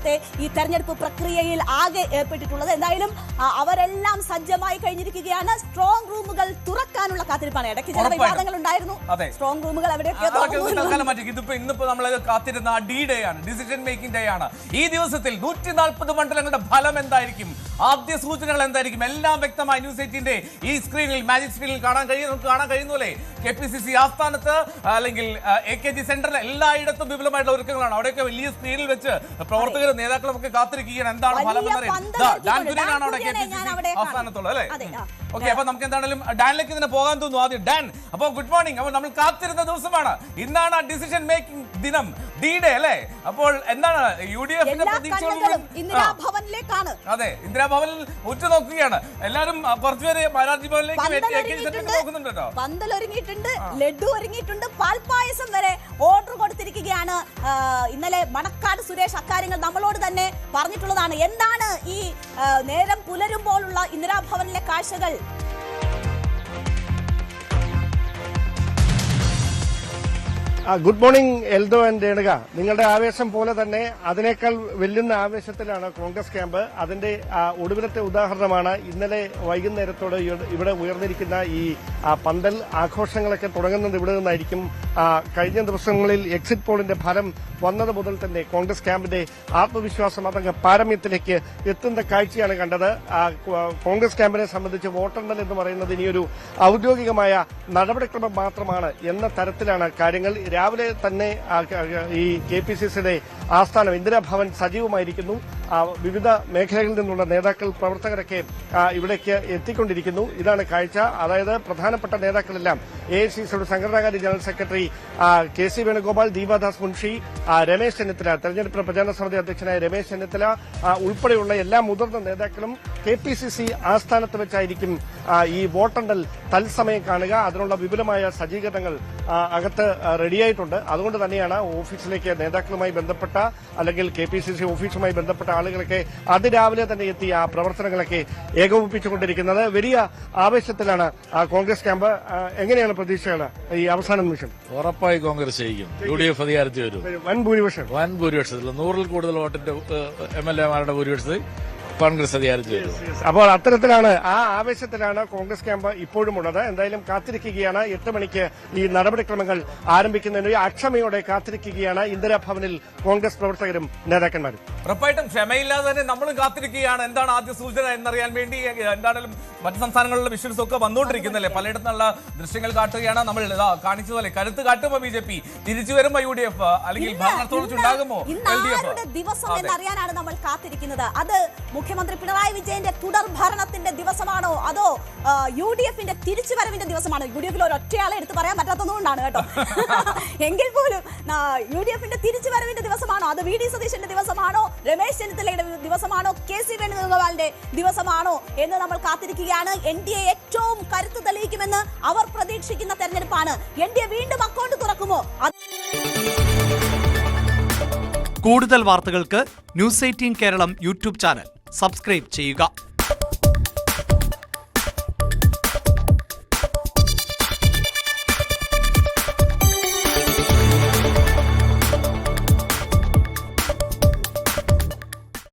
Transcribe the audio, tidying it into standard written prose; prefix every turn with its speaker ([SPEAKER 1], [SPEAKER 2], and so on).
[SPEAKER 1] ഇന്നത്തെ ഈ തെരഞ്ഞെടുപ്പ് പ്രക്രിയയിൽ ആകെ ഏർപ്പെട്ടിട്ടുള്ളത്. എന്തായാലും അവരെല്ലാം സജ്ജമായി കഴിഞ്ഞിരിക്കുകയാണ്. സ്ട്രോങ് റൂമുകൾ തുറക്കാനുള്ള കാത്തിരിപ്പാണ്. ഇടയ്ക്ക് ചില വിവാദങ്ങൾ ഉണ്ടായിരുന്നു. സ്ട്രോങ് റൂമുകൾ
[SPEAKER 2] ഇന്നിപ്പോ നമ്മൾ കാത്തിരുന്ന ഡി ഡേ ആണ്, ഡിസിഷൻ മേക്കിംഗ് ഡേ ആണ്. ഈ ദിവസത്തിൽ 140 മണ്ഡലങ്ങളുടെ ഫലം എന്തായിരിക്കും, ആദ്യ സൂചനകൾ എന്തായിരിക്കും, എല്ലാം വ്യക്തമായി ന്യൂസ് 18ന്റെ ഈ സ്ക്രീനിൽ, മാജിക് സ്ക്രീനിൽ കാണാൻ കഴിയുന്നല്ലേ. KPCC ആസ്ഥാനത്ത് അല്ലെങ്കിൽ AKG സെന്ററിൽ എല്ലായിടത്തും വിപുലമായിട്ടുള്ള ഒരുക്കങ്ങളാണ്. അവിടെയൊക്കെ വലിയ സ്ക്രീനിൽ വെച്ച് പ്രവർത്തകരും നേതാക്കളും ഒക്കെ കാത്തിരിക്കുകയാണ് എന്താണ് ഫലം ആസ്ഥാനത്തുള്ളത് അല്ലേ. ഓക്കെ, അപ്പൊ നമുക്ക് എന്താണെങ്കിലും ഡാനിലേക്ക് തന്നെ പോകാൻ തോന്നുന്നു. ആദ്യം ഡാൻ, അപ്പൊ ഗുഡ് മോർണിംഗ്. അപ്പോൾ നമ്മൾ കാത്തിരുന്ന ദിവസമാണ്, ഇന്നാണ് ഡിസിഷൻ മേക്കിംഗ് ദിനം, ഡി ഡേ അല്ലേ. അപ്പോൾ എന്താണ് UDFന്റെ പ്രതീക്ഷകൾ? അതെ, ഇന്ദിരാഭവനിൽ ഉറ്റുനോക്കുകയാണ് എല്ലാവരും. കുറച്ചുപേര് മരാർജി ഭവനിലേക്ക് നോക്കുന്നുണ്ട് കേട്ടോ.
[SPEAKER 1] പന്തലൊരുങ്ങിയിട്ടുണ്ട്, ലഡു ഒരുങ്ങിയിട്ടുണ്ട്, പാൽപ്പായസം വരെ ഓർഡർ കൊടുത്തിരിക്കുകയാണ്. ഇന്നലെ മണക്കാട് സുരേഷ് അക്കാര്യങ്ങൾ നമ്മളോട് തന്നെ പറഞ്ഞിട്ടുള്ളതാണ്. എന്താണ് ഈ നേരം പുലരുമ്പോഴുള്ള ഇന്ദിരാഭവനിലെ കാഴ്ചകൾ?
[SPEAKER 3] Good morning Eldho and Renuka. നിങ്ങളുടെ ആവേശം പോലെ തന്നെ അതിനേക്കാൾ വെല്ലുന്ന ആവേശത്തിലാണ് കോൺഗ്രസ് ക്യാമ്പ്. അതിന്റെ ഒടുവിലത്തെ ഉദാഹരണമാണ് ഇന്നലെ വൈകുന്നേരത്തോടെ ഇവിടെ ഉയർന്നിരിക്കുന്ന ഈ പന്തൽ. ആഘോഷങ്ങളൊക്കെ തുടങ്ങുന്നത് ഇവിടെ നിന്നായിരിക്കും. കഴിഞ്ഞ ദിവസങ്ങളിൽ എക്സിറ്റ് പോളിന്റെ ഫലം വന്നത് മുതൽ തന്നെ കോൺഗ്രസ് ക്യാമ്പിന്റെ ആത്മവിശ്വാസം അതങ്ങ് പാരമ്യത്തിലേക്ക് എത്തുന്ന കാഴ്ചയാണ് കണ്ടത്. കോൺഗ്രസ് ക്യാമ്പിനെ സംബന്ധിച്ച് വോട്ടെണ്ണൽ എന്ന് പറയുന്നത് ഇനിയൊരു ഔദ്യോഗികമായ നടപടിക്രമം മാത്രമാണ് എന്ന തരത്തിലാണ് കാര്യങ്ങൾ. രാവിലെ തന്നെ ഈ KPCCയുടെ ആസ്ഥാനം ഇന്ദിരാഭവൻ സജീവമായിരിക്കുന്നു. വിവിധ മേഖലകളിൽ നിന്നുള്ള നേതാക്കൾ, പ്രവർത്തകരൊക്കെ ഇവിടേക്ക് എത്തിക്കൊണ്ടിരിക്കുന്നു. ഇതാണ് കാഴ്ച. അതായത് പ്രധാനപ്പെട്ട നേതാക്കളെല്ലാം AICCയുടെ സംഘടനാകാര്യ general secretary KC Venugopal, Deepadas Munshi, Ramesh Chennithala, തെരഞ്ഞെടുപ്പ് പ്രചാരണ സമിതി അധ്യക്ഷനായ രമേശ് ചെന്നിത്തല ഉൾപ്പെടെയുള്ള എല്ലാ മുതിർന്ന നേതാക്കളും KPCC ആസ്ഥാനത്ത് വെച്ചായിരിക്കും ഈ വോട്ടെണ്ണൽ തത്സമയം കാണുക. അതിനുള്ള വിപുലമായ സജ്ജീകരണങ്ങൾ അകത്ത് റെഡിയായിട്ടുണ്ട്. അതുകൊണ്ട് തന്നെയാണ് ഓഫീസിലേക്ക് നേതാക്കളുമായി ബന്ധപ്പെട്ട അല്ലെങ്കിൽ KPCC ഓഫീസുമായി ബന്ധപ്പെട്ട ആളുകളൊക്കെ അതിരാവിലെ തന്നെ എത്തി ആ പ്രവർത്തനങ്ങളൊക്കെ ഏകോപിപ്പിച്ചുകൊണ്ടിരിക്കുന്നത്. വലിയ ആവേശത്തിലാണ് കോൺഗ്രസ് ക്യാമ്പ്. എങ്ങനെയാണ് പ്രതീക്ഷകൾ ഈ അവസാന നിമിഷം?
[SPEAKER 4] ഉറപ്പായി കോൺഗ്രസ് ജയിക്കും. UDF അധികാരത്തിൽ വരും.
[SPEAKER 3] വൻ ഭൂരിപക്ഷത്തിൽ 100-ൽ കൂടുതൽ വോട്ടിന്റെ MLA-മാരുടെ ഭൂരിപക്ഷത്തിൽ കോൺഗ്രസ് അധികാരത്തിൽ വരും. അപ്പോൾ അത്തരത്തിലാണ്, ആ ആവേശത്തിലാണ് കോൺഗ്രസ് ക്യാമ്പ് ഇപ്പോഴും ഉള്ളത്. എന്തായാലും കാത്തിരിക്കുകയാണ്. 8 മണിക്ക് ഈ നടപടിക്രമങ്ങൾ ആരംഭിക്കുന്നതിന് അക്ഷമയോടെ കാത്തിരിക്കുകയാണ് ഇന്ദിരാഭവനിൽ കോൺഗ്രസ് പ്രവർത്തകരും നേതാക്കന്മാരും.
[SPEAKER 2] ഉറപ്പായിട്ടും ക്ഷമയില്ലാതെ തന്നെ നമ്മളും കാത്തിരിക്കുകയാണ് എന്താണ് ആദ്യ സൂചന എന്നറിയാൻ വേണ്ടി. എന്തായാലും മറ്റു സംസ്ഥാനങ്ങളിലുള്ള വിഷ്വൽസ് ഒക്കെ വന്നുകൊണ്ടിരിക്കുന്നല്ലേ, പലയിടത്തുള്ള ദൃശ്യങ്ങൾ കാട്ടുകയാണ്. നമ്മൾ കാണിച്ചതല്ലേ, കരുത്ത് കാട്ടുമോ BJP, തിരിച്ചു വരുമ്പോ UDF, അല്ലെങ്കിൽ ഭരണത്തോടുണ്ടാകുമോ LDF
[SPEAKER 1] ദിവസം എന്നറിയാനാണ് നമ്മൾ കാത്തിരിക്കുന്നത്. അത് മുഖ്യമന്ത്രി പിണറായി വിജയന്റെ തുടർ ഭരണത്തിന്റെ ദിവസമാണോ അതോ UDFന്റെ തിരിച്ചുവരവിന്റെ ദിവസമാണോ? UDFൽ ഒരൊറ്റയാളെ എടുത്ത് പറയാൻ പറ്റാത്തതുകൊണ്ടാണ് കേട്ടോ. എങ്കിൽ പോലും UDFന്റെ തിരിച്ചുവരവിന്റെ ദിവസമാണോ, അത് VD സതീശന്റെ ദിവസമാണോ, രമേശ് ചെന്നിത്തലയുടെ ദിവസമാണോ, KC വേണുഗോപാലിന്റെ ദിവസമാണോ എന്ന് നമ്മൾ കാത്തിരിക്കുകയാണ്. NDA ഏറ്റവും കരുത്ത് തെളിയിക്കുമെന്ന് അവർ പ്രതീക്ഷിക്കുന്ന തെരഞ്ഞെടുപ്പാണ്. NDA വീണ്ടും അക്കൗണ്ട് തുറക്കുമോ?
[SPEAKER 5] കൂടുതൽ വാർത്തകൾക്ക് news 18 Keralam YouTube channel subscribe ചെയ്യുക.